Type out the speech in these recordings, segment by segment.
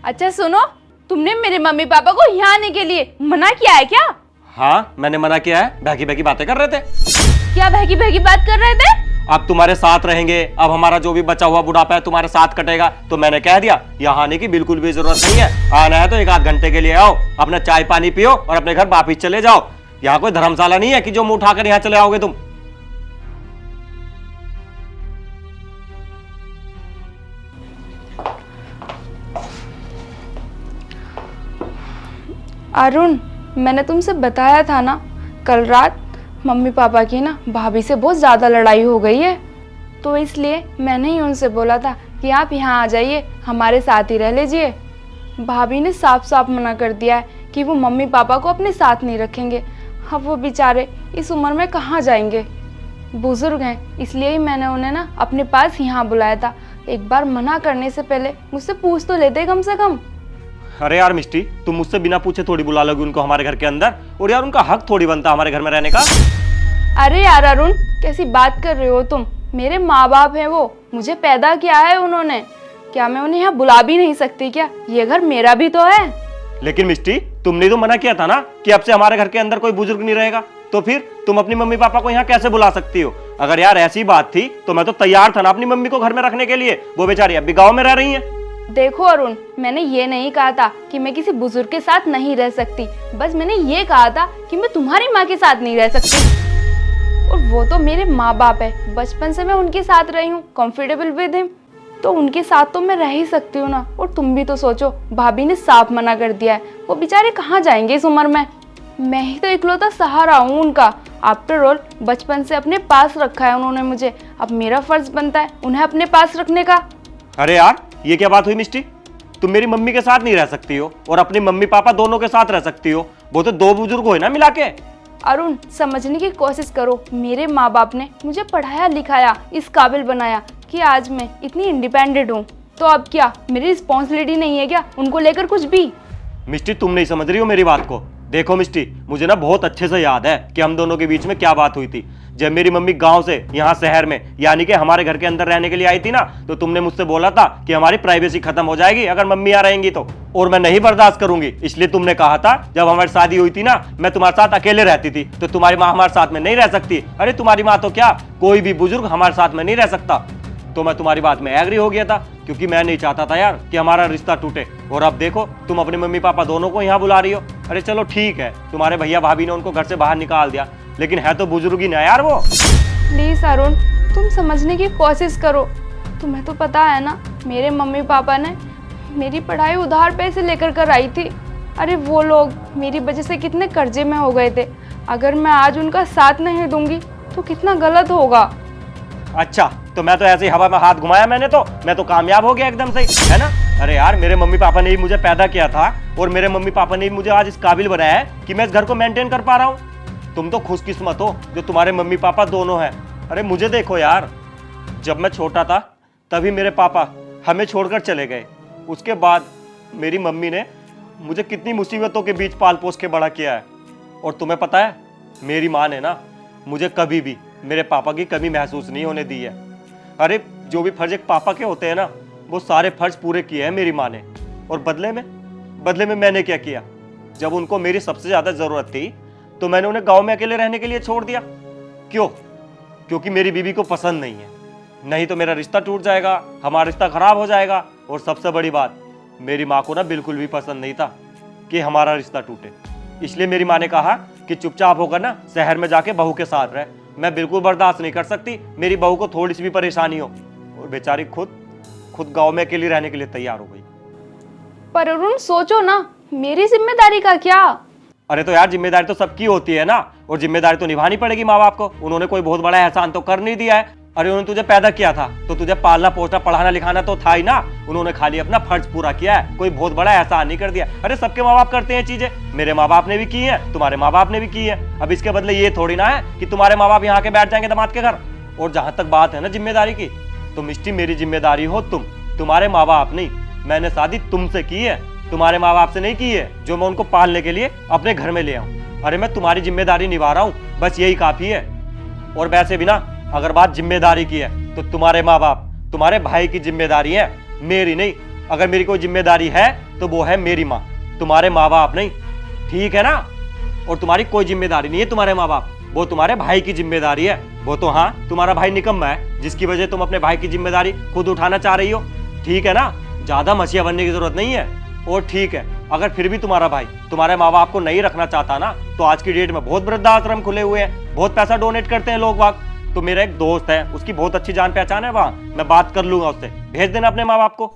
अच्छा सुनो, तुमने मेरे मम्मी पापा को यहाँ आने के लिए मना किया है क्या? हाँ मैंने मना किया है, बहकी बहकी बातें कर रहे थे। क्या बहकी बहकी बात कर रहे थे? अब तुम्हारे साथ रहेंगे, अब हमारा जो भी बचा हुआ बुढ़ापा है तुम्हारे साथ कटेगा, तो मैंने कह दिया यहाँ आने की बिल्कुल भी जरूरत नहीं है। आना है तो 1 आध घंटे के लिए आओ, अपना चाय पानी पियो और अपने घर वापिस चले जाओ। यहाँ कोई धर्मशाला नहीं है कि जो मुंह उठाकर यहाँ चले आओगे तुम। अरुण, मैंने तुमसे बताया था ना, कल रात मम्मी पापा की ना भाभी से बहुत ज़्यादा लड़ाई हो गई है, तो इसलिए मैंने ही उनसे बोला था कि आप यहाँ आ जाइए, हमारे साथ ही रह लीजिए। भाभी ने साफ साफ मना कर दिया है कि वो मम्मी पापा को अपने साथ नहीं रखेंगे। अब वो बेचारे इस उम्र में कहाँ जाएंगे, बुजुर्ग हैं, इसलिए ही मैंने उन्हें ना अपने पास यहाँ बुलाया था। एक बार मना करने से पहले मुझसे पूछ तो लेते कम से कम। अरे यार मिष्टी, तुम मुझसे बिना पूछे थोड़ी बुला लोगी उनको हमारे घर के अंदर, और यार उनका हक थोड़ी बनता हमारे घर में रहने का। अरे यार अरुण, कैसी बात कर रहे हो तुम? मेरे माँ बाप हैं, वो मुझे पैदा किया है उन्होंने, क्या मैं उन्हें यहाँ बुला भी नहीं सकती क्या? ये घर मेरा भी तो है। लेकिन मिष्टी, तुमने तो मना किया था ना कि अब से हमारे घर के अंदर कोई बुजुर्ग नहीं रहेगा, तो फिर तुम अपनी मम्मी पापा को यहाँ कैसे बुला सकती हो? अगर यार ऐसी बात थी तो मैं तो तैयार था ना अपनी मम्मी को घर में रखने के लिए, वो बेचारी अब भी गाँव में रह रही है। देखो अरुण, मैंने ये नहीं कहा था कि मैं किसी बुजुर्ग के साथ नहीं रह सकती, बस मैंने ये कहा था कि मैं तुम्हारी माँ के साथ नहीं रह सकती। और वो तो मेरे माँ बाप है, बचपन से मैं उनके साथ रही हूँ, कंफर्टेबल विद हिम, तो उनके साथ तो मैं रह ही सकती हूँ ना। और तुम भी तो सोचो, भाभी ने साफ मना कर दिया है, वो बेचारे कहाँ जाएंगे इस उम्र में? मैं ही तो इकलौता सहारा हूँ उनका। आफ्टर ऑल बचपन से अपने पास रखा है उन्होंने मुझे, अब मेरा फर्ज बनता है उन्हें अपने पास रखने का। अरे यार, ये क्या बात हुई मिष्टी? तुम मेरी मम्मी के साथ नहीं रह सकती हो और अपने मम्मी पापा दोनों के साथ रह सकती हो, वो तो 2 बुजुर्ग हो ना मिला के। अरुण, समझने की कोशिश करो, मेरे माँ बाप ने मुझे पढ़ाया लिखाया, इस काबिल बनाया कि आज मैं इतनी इंडिपेंडेंट हूँ, तो अब क्या मेरी रिस्पॉन्सिबिलिटी नहीं है क्या उनको लेकर कुछ भी? मिष्टी, तुम नहीं समझ रही हो मेरी बात को। देखो मिष्टी, मुझे ना बहुत अच्छे से याद है कि हम दोनों के बीच में क्या बात हुई थी। जब मेरी मम्मी गांव से यहाँ शहर में यानी कि हमारे घर के अंदर रहने के लिए आई थी ना, तो तुमने मुझसे बोला था कि हमारी प्राइवेसी खत्म हो जाएगी अगर मम्मी यहाँ रहेंगी तो, और मैं नहीं बर्दाश्त करूंगी। इसलिए तुमने कहा था जब हमारी शादी हुई थी ना, मैं तुम्हारे साथ अकेले रहती थी, तो तुम्हारी माँ हमारे साथ में नहीं रह सकती। अरे तुम्हारी माँ तो क्या, कोई भी बुजुर्ग हमारे साथ में नहीं रह सकता। तो मैं तुम्हारी बात में एग्री हो गया था, क्योंकि मैं नहीं चाहता था यार कि हमारा रिश्ता टूटे। और अब देखो, तुम अपने मम्मी पापा दोनों को यहाँ बुला रही हो। अरे चलो ठीक है, तुम्हारे भैया भाभी ने उनको घर से बाहर निकाल दिया, लेकिन है तो बुजुर्ग ही ना यार वो। प्लीज अरुण, तुम समझने की कोशिश करो। तुम्हें तो पता है ना, मेरे मम्मी पापा ने मेरी पढ़ाई उधार पैसे लेकर कराई थी। अरे वो लोग मेरी वजह से कितने कर्जे में हो गए थे, अगर मैं आज उनका साथ नहीं दूंगी तो कितना गलत होगा। अच्छा, तो मैं तो ऐसे ही हवा में हाथ घुमाया मैंने, तो मैं तो कामयाब हो गया एकदम से, है ना? अरे यार, मेरे मम्मी पापा ने ही मुझे पैदा किया था और मेरे मम्मी पापा ने ही मुझे आज इस काबिल बनाया है कि मैं इस घर को मेंटेन कर पा रहा हूँ। तुम तो खुशकिस्मत हो जो तुम्हारे मम्मी पापा दोनों हैं। अरे मुझे देखो यार, जब मैं छोटा था तभी मेरे पापा हमें छोड़कर चले गए। उसके बाद मेरी मम्मी ने मुझे कितनी मुसीबतों के बीच पाल पोस के बड़ा किया है। और तुम्हें पता है, मेरी माँ ने ना मुझे कभी भी मेरे पापा की कमी महसूस नहीं होने दी है। अरे जो भी फर्ज एक पापा के होते हैं ना, वो सारे फर्ज पूरे किए हैं मेरी माँ ने। और बदले में मैंने क्या किया? जब उनको मेरी सबसे ज्यादा जरूरत थी तो मैंने उन्हें गांव में अकेले रहने के लिए छोड़ दिया। क्यों? क्योंकि मेरी बीवी को पसंद नहीं है, नहीं तो मेरा रिश्ता टूट जाएगा, हमारा रिश्ता खराब हो जाएगा। और सबसे बड़ी बात, मेरी माँ को ना बिल्कुल भी पसंद नहीं था कि हमारा रिश्ता टूटे। इसलिए मेरी माँ ने कहा कि चुपचाप होकर ना शहर में जाके बहू के साथ रहे। मैं बिल्कुल बर्दाश्त नहीं कर सकती मेरी बहू को थोड़ी सी भी परेशानी हो। और बेचारी खुद गांव में अकेली रहने के लिए तैयार हो गई। पर अरुण सोचो ना, मेरी जिम्मेदारी का क्या? अरे तो यार, जिम्मेदारी तो सबकी होती है ना, और जिम्मेदारी तो निभानी पड़ेगी माँ बाप को। उन्होंने कोई बहुत बड़ा एहसान तो कर नहीं दिया है। अरे उन्होंने तुझे पैदा किया था तो तुझे पालना पोसना पढ़ाना लिखाना तो था ही ना। उन्होंने खाली अपना फर्ज पूरा किया है, कोई बहुत बड़ा एहसान नहीं कर दिया। अरे सबके माँ बाप करते हैं चीजें, मेरे माँ बाप ने भी की है, तुम्हारे माँ बाप ने भी की है। अब इसके बदले ये थोड़ी ना है कि तुम्हारे माँ बाप यहाँ के बैठ जाएंगे दामाद के घर। और जहां तक बात है ना जिम्मेदारी की, तो मिष्टी मेरी जिम्मेदारी हो तुम, तुम्हारे माँ बाप नहीं। मैंने शादी तुमसे की है, तुम्हारे माँ बाप से नहीं की है, जो मैं उनको पालने के लिए अपने घर में ले आऊं। अरे मैं तुम्हारी जिम्मेदारी निभा रहा हूँ, बस यही काफी है। और वैसे भी ना, अगर बात जिम्मेदारी की है तो तुम्हारे माँ बाप, तुम्हारे भाई की जिम्मेदारी है, मेरी नहीं। अगर मेरी कोई जिम्मेदारी है तो वो है मेरी माँ, तुम्हारे माँ बाप नहीं, ठीक है ना। और तुम्हारी कोई जिम्मेदारी नहीं है तुम्हारे माँ बाप, वो तुम्हारे भाई की जिम्मेदारी है। वो तो हाँ, तुम्हारा भाई निकम्मा है जिसकी वजह तुम अपने भाई की जिम्मेदारी खुद उठाना चाह रही हो, ठीक है ना। ज्यादा मसीहा बनने की जरूरत नहीं है। और ठीक है, अगर फिर भी तुम्हारा भाई तुम्हारे माँ बाप को नहीं रखना चाहता ना, तो आज की डेट में बहुत वृद्धाश्रम खुले हुए हैं, बहुत पैसा डोनेट करते हैं लोग बाग। तो मेरा एक दोस्त है, उसकी बहुत अच्छी जान पहचान है वहाँ, मैं बात कर लूंगा उससे, भेज देना अपने माँ बाप को।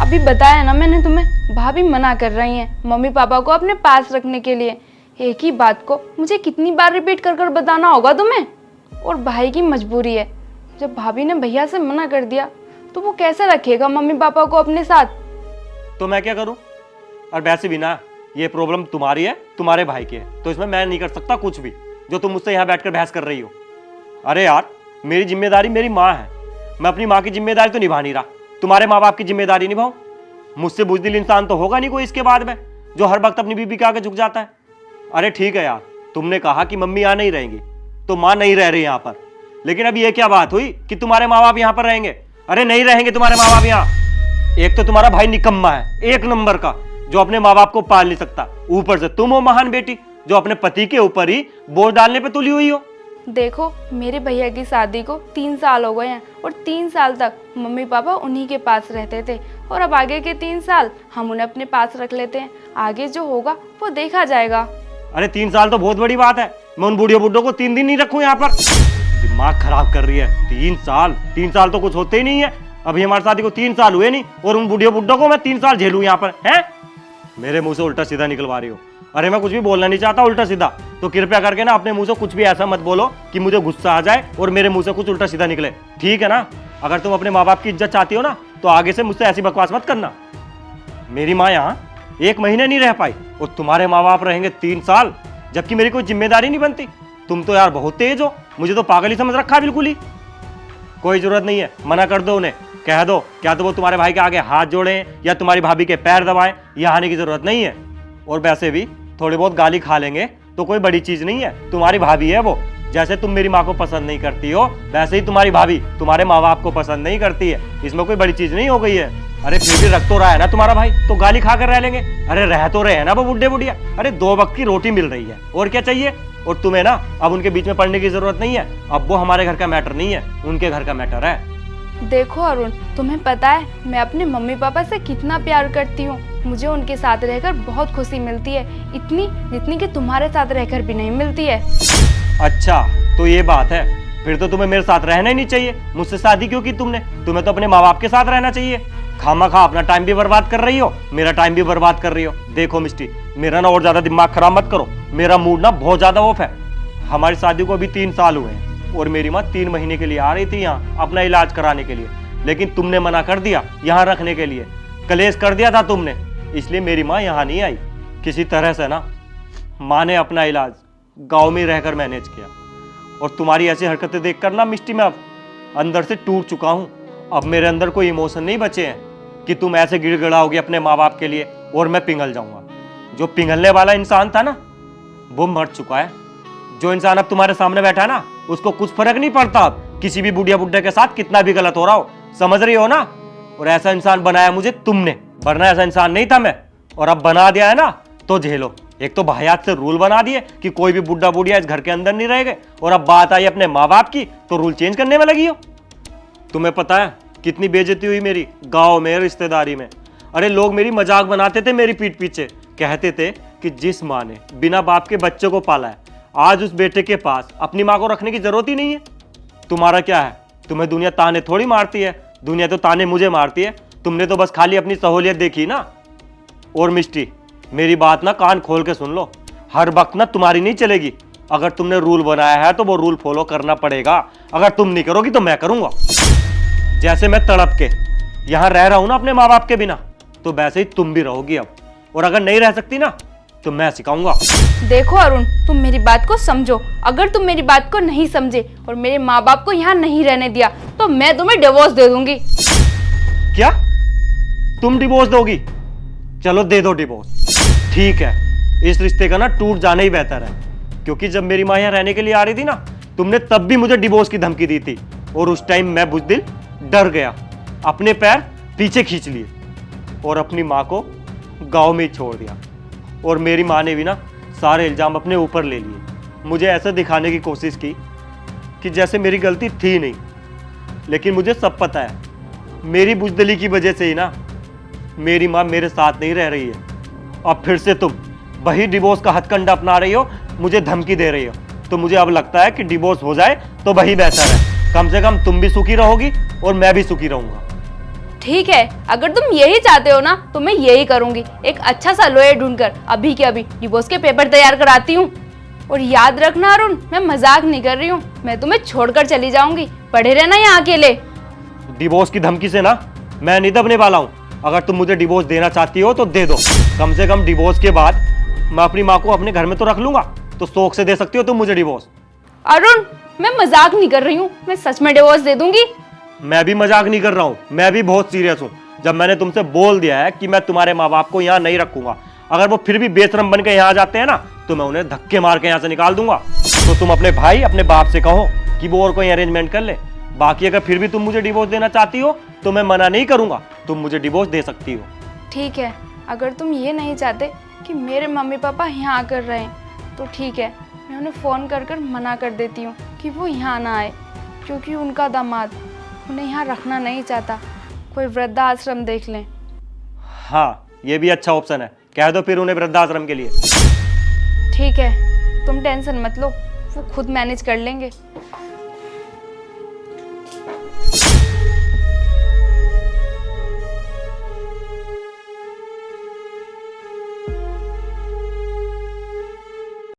अभी बताया ना मैंने तुम्हें, भाभी मना कर रही हैं मम्मी पापा को अपने पास रखने के लिए। एक ही बात को मुझे कितनी बार रिपीट कर कर बताना होगा तुम्हें। और भाई की मजबूरी है, जब भाभी ने भैया से मना कर दिया तो वो कैसे रखेगा मम्मी पापा को अपने साथ। तो मैं क्या करूं? और वैसे भी ना, ये प्रॉब्लम तुम्हारी है, तुम्हारे भाई की है, तो इसमें मैं नहीं कर सकता कुछ भी, जो तुम मुझसे यहाँ बैठकर बहस कर रही हो। अरे यार, मेरी जिम्मेदारी मेरी माँ है, मैं अपनी माँ की जिम्मेदारी तो निभा नहीं रहा, तुम्हारे माँ बाप की जिम्मेदारी निभाऊं? मुझसे बुजदिल इंसान तो होगा नहीं कोई इसके बाद में, जो हर वक्त अपनी बीबी के आगे झुक जाता है। अरे ठीक है यार, तुमने कहा कि मम्मी यहाँ नहीं रहेंगी, तो माँ नहीं रह रही यहाँ पर, लेकिन अब ये क्या बात हुई कि तुम्हारे माँ बाप यहाँ पर रहेंगे? अरे नहीं रहेंगे तुम्हारे माँ बाप यहाँ। एक तो तुम्हारा भाई निकम्मा है, एक नंबर का, जो अपने माँ बाप को पाल नहीं सकता, ऊपर से तुम हो महान बेटी, जो अपने पति के ऊपर ही बोझ डालने पे तुली हुई हो। देखो, मेरे भैया की शादी को 3 साल हो गए हैं और 3 साल तक मम्मी पापा उन्हीं के पास रहते थे, और अब आगे के 3 साल हम उन्हें अपने पास रख लेते हैं। आगे जो होगा वो देखा जाएगा। अरे 3 साल तो बहुत बड़ी बात है, मैं उन बूढ़ियों बुड्ढों को 3 दिन नहीं रखूं यहाँ पर? दिमाग खराब कर रही है। 3 साल तो कुछ होते ही नहीं है। अभी हमारी शादी को 3 साल हुए नहीं, और उन बूढ़ियों बुड्ढों को मैं 3 साल झेलूं यहाँ पर, हैं? मेरे मुंह से उल्टा सीधा निकलवा रही हो। अरे मैं कुछ भी बोलना नहीं चाहता उल्टा सीधा, तो कृपया करके ना अपने मुंह से कुछ भी ऐसा मत बोलो कि मुझे गुस्सा आ जाए और मेरे मुंह से कुछ उल्टा सीधा निकले, ठीक है ना। अगर तुम अपने माँ बाप की इज्जत चाहती हो ना, तो आगे से मुझसे ऐसी बकवास मत करना। मेरी माँ यहाँ 1 महीने नहीं रह पाई, और तुम्हारे माँ बाप रहेंगे 3 साल, जबकि मेरी कोई जिम्मेदारी नहीं बनती। तुम तो यार बहुत तेज हो, मुझे तो पागल ही समझ रखा है बिल्कुल ही। कोई जरूरत नहीं है, मना कर दो उन्हें, कह दो क्या तो वो तुम्हारे भाई के आगे हाथ जोड़ें या तुम्हारी भाभी के पैर दबाएं, यहाँ आने की जरूरत नहीं है। और वैसे भी थोड़ी बहुत गाली खा लेंगे तो कोई बड़ी चीज नहीं है, तुम्हारी भाभी है वो। जैसे तुम मेरी माँ को पसंद नहीं करती हो, वैसे ही तुम्हारी भाभी तुम्हारे माँ बाप को पसंद नहीं करती है, इसमें कोई बड़ी चीज नहीं हो गई है। अरे फिर भी रख तो रहा है ना तुम्हारा भाई, तो गाली खाकर रह लेंगे। अरे रह तो रहे हैं ना वो बुढ़े बुढ़िया, अरे 2 वक्त की रोटी मिल रही है, और क्या चाहिए। और तुम्हें ना अब उनके बीच में पड़ने की जरूरत नहीं है, अब वो हमारे घर का मैटर नहीं है, उनके घर का मैटर है। देखो अरुण, तुम्हें पता है मैं अपने मम्मी पापा से कितना प्यार करती हूँ। मुझे उनके साथ रहकर बहुत खुशी मिलती है, इतनी जितनी कि तुम्हारे साथ रहकर भी नहीं मिलती है। अच्छा तो ये बात है, फिर तो तुम्हें मेरे साथ रहना ही नहीं चाहिए। मुझसे शादी क्यों की तुमने? तुम्हें तो अपने माँ बाप के साथ रहना चाहिए। खामा अपना टाइम भी बर्बाद कर रही हो, मेरा टाइम भी बर्बाद कर रही हो। देखो मिस्टी, मेरा ना और ज्यादा दिमाग खराब मत करो, मेरा मूड ना बहुत ज्यादा ऑफ है। हमारी शादी को अभी 3 साल हुए हैं, और मेरी माँ 3 महीने के लिए आ रही थी यहाँ अपना इलाज कराने के लिए, लेकिन तुमने मना कर दिया यहाँ रखने के लिए, कलेश कर दिया था तुमने, इसलिए मेरी माँ यहाँ नहीं आई। किसी तरह से ना माँ ने अपना इलाज गांव में रहकर मैनेज किया, और तुम्हारी ऐसी हरकतें देखकर ना मिस्टी मैं अब अंदर से टूट चुका हूँ। अब मेरे अंदर कोई इमोशन नहीं बचे हैं कि तुम ऐसे गिड़गिड़ाओगे अपने माँ बाप के लिए और मैं पिघल जाऊंगा। जो पिघलने वाला इंसान था ना, वो मर चुका है। जो इंसान अब तुम्हारे सामने बैठा है ना, उसको कुछ फर्क नहीं पड़ता अब किसी भी बुढ़िया बुड्ढे के साथ कितना भी गलत हो रहा हो, समझ रही हो ना। और ऐसा इंसान बनाया मुझे तुमने, वरना ऐसा इंसान नहीं था मैं, और अब बना दिया है ना तो झेलो। एक तो भायात से रूल बना दिए कि कोई भी बुढ़ा बुढ़िया इस घर के अंदर नहीं रहेंगे, और अब बात आई अपने माँ बाप की तो रूल चेंज करने में लगी हो। तुम्हें पता है कितनी बेइज्जती हुई मेरी गांव में, रिश्तेदारी में। अरे लोग मेरी मजाक बनाते थे मेरी पीठ पीछे, कहते थे कि जिस माँ ने बिना बाप के बच्चे को पाला है, आज उस बेटे के पास अपनी माँ को रखने की जरूरत ही नहीं है। तुम्हारा क्या है, तुम्हें दुनिया ताने थोड़ी मारती है, दुनिया तो ताने मुझे मारती है। तुमने तो बस खाली अपनी सहूलियत देखी ना। और मिस्टी, मेरी बात ना कान खोल के सुन लो, हर वक्त ना तुम्हारी नहीं चलेगी। अगर तुमने रूल बनाया है तो वो रूल फॉलो करना पड़ेगा, अगर तुम नहीं करोगी तो मैं करूंगा। जैसे मैं तड़प के यहाँ रह रहा हूं ना अपने माँ बाप के बिना, तो वैसे ही तुम भी रहोगी अब। और अगर नहीं रह सकती ना तो मैं सिखाऊंगा। देखो अरुण, तुम मेरी बात को समझो। अगर तुम मेरी बात को नहीं समझे और मेरे माँ बाप को यहाँ नहीं रहने दिया तो मैं तुम्हें डिवोर्स दे दूंगी। क्या तुम डिवोर्स दोगी? चलो दे दो डिवोर्स, ठीक है। इस रिश्ते का ना टूट जाना ही बेहतर है, क्योंकि जब मेरी माँ यहाँ रहने के लिए आ रही थी ना, तुमने तब भी मुझे डिवोर्स की धमकी दी थी, और उस टाइम मैं बुज़दिल डर गया, अपने पैर पीछे खींच लिए। और अपनी माँ को गांव में ही छोड़ दिया। और मेरी माँ ने भी ना सारे इल्ज़ाम अपने ऊपर ले लिए, मुझे ऐसे दिखाने की कोशिश की कि जैसे मेरी गलती थी नहीं। लेकिन मुझे सब पता है, मेरी बुज़दिली की वजह से ही ना मेरी माँ मेरे साथ नहीं रह रही है। अब फिर से तुम वही डिवोर्स का हथकंडा अपना रही हो, मुझे धमकी दे रही हो। तो मुझे अब लगता है कि डिवोर्स हो जाए तो वही बेहतर है। कम से कम तुम भी सुखी रहोगी और मैं भी सुखी रहूंगा। ठीक है, अगर तुम यही चाहते हो ना तो मैं यही करूंगी। एक अच्छा सा लॉयर ढूंढकर अभी के अभी डिवोर्स के पेपर तैयार कराती हूँ। और याद रखना अरुण, मैं मजाक नहीं कर रही हूँ, मैं तुम्हें छोड़कर चली जाऊंगी। पड़े रहना यहाँ अकेले। डिवोर्स की धमकी से ना मैं नहीं दबने वाला हूँ। अगर तुम मुझे डिवोर्स देना चाहती हो तो दे दो। कम से कम डिवोर्स के बाद मैं अपनी माँ को अपने घर में तो रख लूंगा। तो शौक से दे सकती हो तुम मुझे डिवोर्स। अरुण, मैं मजाक नहीं कर रही हूँ, मैं सच में डिवोर्स दे दूंगी। मैं भी मजाक नहीं कर रहा हूँ, मैं भी बहुत सीरियस हूँ। जब मैंने तुमसे बोल दिया है कि मैं तुम्हारे माँ बाप को यहाँ नहीं रखूंगा, अगर वो फिर भी बेशरम बन के यहाँ आ जाते हैं ना तो मैं उन्हें धक्के मार के यहाँ से निकाल दूंगा। तो तुम अपने भाई अपने बाप से कहो कि वो और कोई अरेंजमेंट कर ले। बाकी अगर फिर भी तुम मुझे डिवोर्स देना चाहती हो तो मैं मना नहीं करूंगा, तुम मुझे डिवोर्स दे सकती हो। ठीक है, अगर तुम ये नहीं चाहते कि मेरे मम्मी पापा यहाँ आकर रहें तो ठीक है, मैं उन्हें फ़ोन कर कर मना कर देती हूँ कि वो यहाँ ना आए, क्योंकि उनका दामाद उन्हें यहाँ रखना नहीं चाहता। कोई वृद्धाश्रम देख लें। हाँ, ये भी अच्छा ऑप्शन है, कह दो फिर उन्हें वृद्धाश्रम के लिए। ठीक है, तुम टेंशन मत लो, वो खुद मैनेज कर लेंगे।